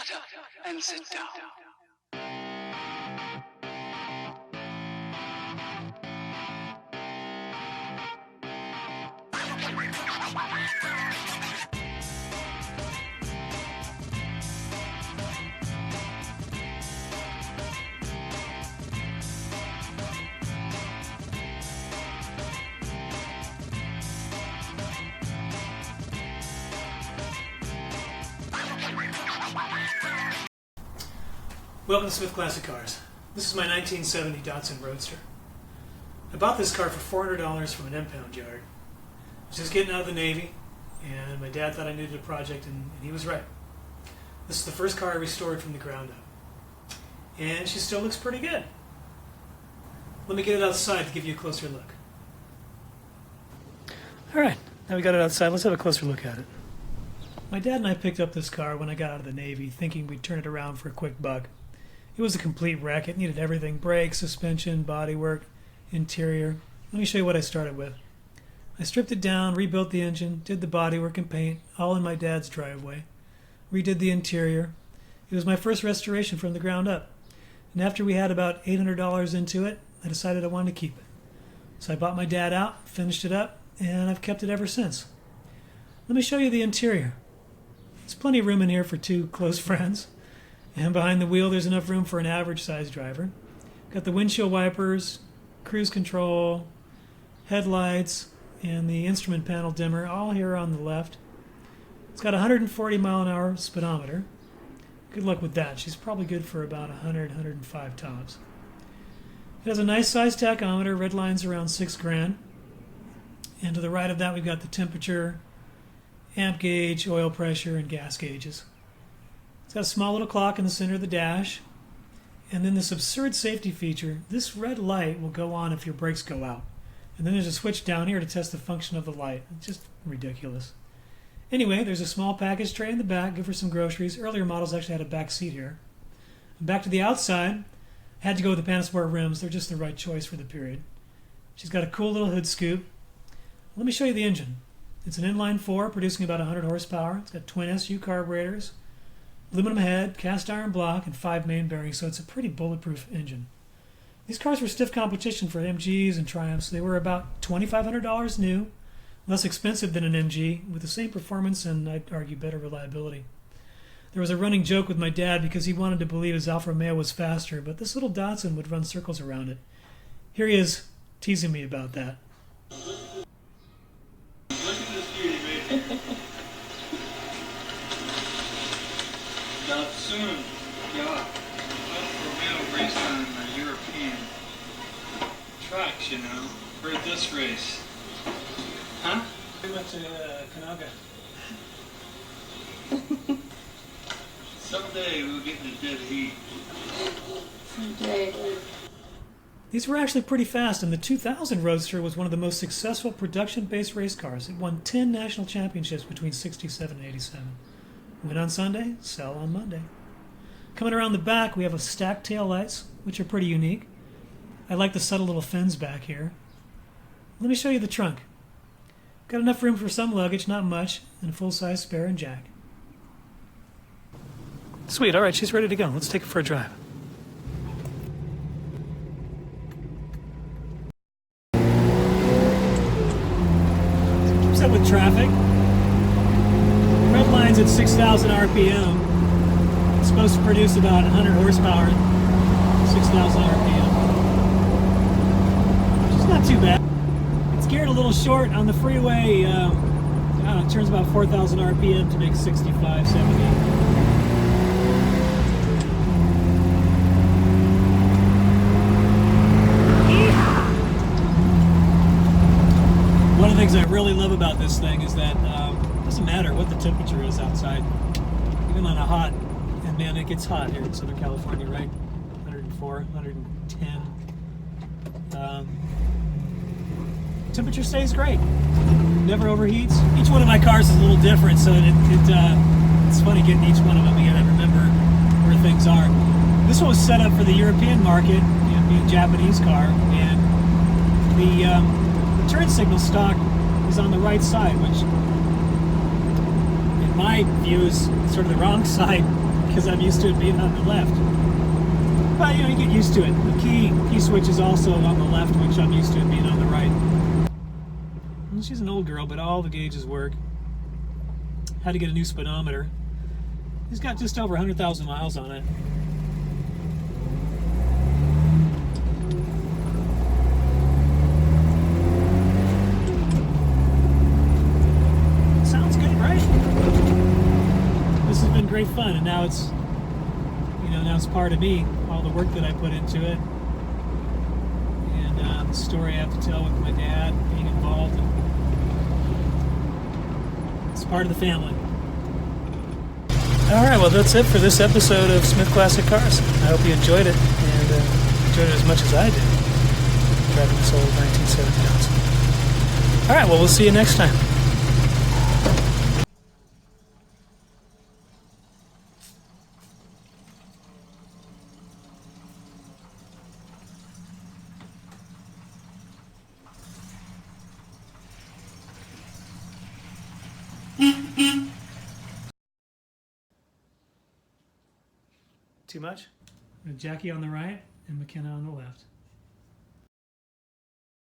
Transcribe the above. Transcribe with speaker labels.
Speaker 1: Shut up and sit down.
Speaker 2: Welcome to Smith Classic Cars. This is my 1970 Datsun Roadster. I bought this car for $400 from an impound yard. I was just getting out of the Navy, and my dad thought I needed a project, and he was right. This is the first car I restored from the ground up. And she still looks pretty good. Let me get it outside to give you a closer look. Alright, now we got it outside, let's have a closer look at it. My dad and I picked up this car when I got out of the Navy, thinking we'd turn it around for a quick buck. It was a complete wreck. It needed everything: brakes, suspension, bodywork, interior. Let me show you what I started with. I stripped it down, rebuilt the engine, did the bodywork and paint, all in my dad's driveway. Redid the interior. It was my first restoration from the ground up. And after we had about $800 into it, I decided I wanted to keep it. So I bought my dad out, finished it up, and I've kept it ever since. Let me show you the interior. There's plenty of room in here for two close friends. And behind the wheel, there's enough room for an average-sized driver. Got the windshield wipers, cruise control, headlights, and the instrument panel dimmer, all here on the left. It's got a 140-mile-an-hour speedometer. Good luck with that. She's probably good for about 100, 105 tops. It has a nice-sized tachometer. Red line's around 6 grand. And to the right of that, we've got the temperature, amp gauge, oil pressure, and gas gauges. It's got a small little clock in the center of the dash. And then this absurd safety feature, this red light will go on if your brakes go out. And then there's a switch down here to test the function of the light. It's just ridiculous. Anyway, there's a small package tray in the back, good for some groceries. Earlier models actually had a back seat here. And back to the outside, I had to go with the Panasport rims. They're just the right choice for the period. She's got a cool little hood scoop. Let me show you the engine. It's an inline 4 producing about 100 horsepower. It's got twin SU carburetors, aluminum head, cast iron block, and 5 main bearings, so it's a pretty bulletproof engine. These cars were stiff competition for MGs and Triumphs. They were about $2,500 new, less expensive than an MG, with the same performance and, I'd argue, better reliability. There was a running joke with my dad because he wanted to believe his Alfa Romeo was faster, but this little Datsun would run circles around it. Here he is, teasing me about that.
Speaker 3: Look at this beauty, baby. Datsun, yeah. Alfa Romeo race on the European tracks, you know. For this race. Huh?
Speaker 2: We went to Kanaga.
Speaker 3: Someday we'll get in the dead heat.
Speaker 4: Someday.
Speaker 2: These were actually pretty fast, and the 2000 Roadster was one of the most successful production-based race cars. It won 10 national championships between 67 and 87. Win on Sunday, sell on Monday. Coming around the back, we have a stacked tail lights, which are pretty unique. I like the subtle little fins back here. Let me show you the trunk. Got enough room for some luggage, not much, and a full-size spare and jack. Sweet, all right, she's ready to go. Let's take her for a drive. Keeps up with traffic. Red line's at 6,000 RPM. It's supposed to produce about 100 horsepower at 6,000 RPM. Which is not too bad. It's geared a little short on the freeway. I don't know, it turns about 4,000 RPM to make 65, 70. One of the things I really love about this thing is that it doesn't matter what the temperature is outside. Even on a hot, and man, it gets hot here in Southern California, right? 104, 110. Temperature stays great. Never overheats. Each one of my cars is a little different, so it's funny getting each one of them again. I remember where things are. This one was set up for the European market, being a Japanese car, and the turn signal stock is on the right side, which in my view is sort of the wrong side because I'm used to it being on the left. But, you know, you get used to it. The key switch is also on the left, which I'm used to it being on the right. And she's an old girl, but all the gauges work. Had to get a new speedometer. It's got just over 100,000 miles on it. Sounds good, right? This has been great fun, and now it's, you know, now it's part of me. All the work that I put into it, and the story I have to tell with my dad being involved. It's part of the family. All right, well, that's it for this episode of Smith Classic Cars. I hope you enjoyed it, and enjoyed it as much as I did, driving this old 1970 Datsun. All right, well, we'll see you next time. Too much? Jackie on the right and McKenna on the left.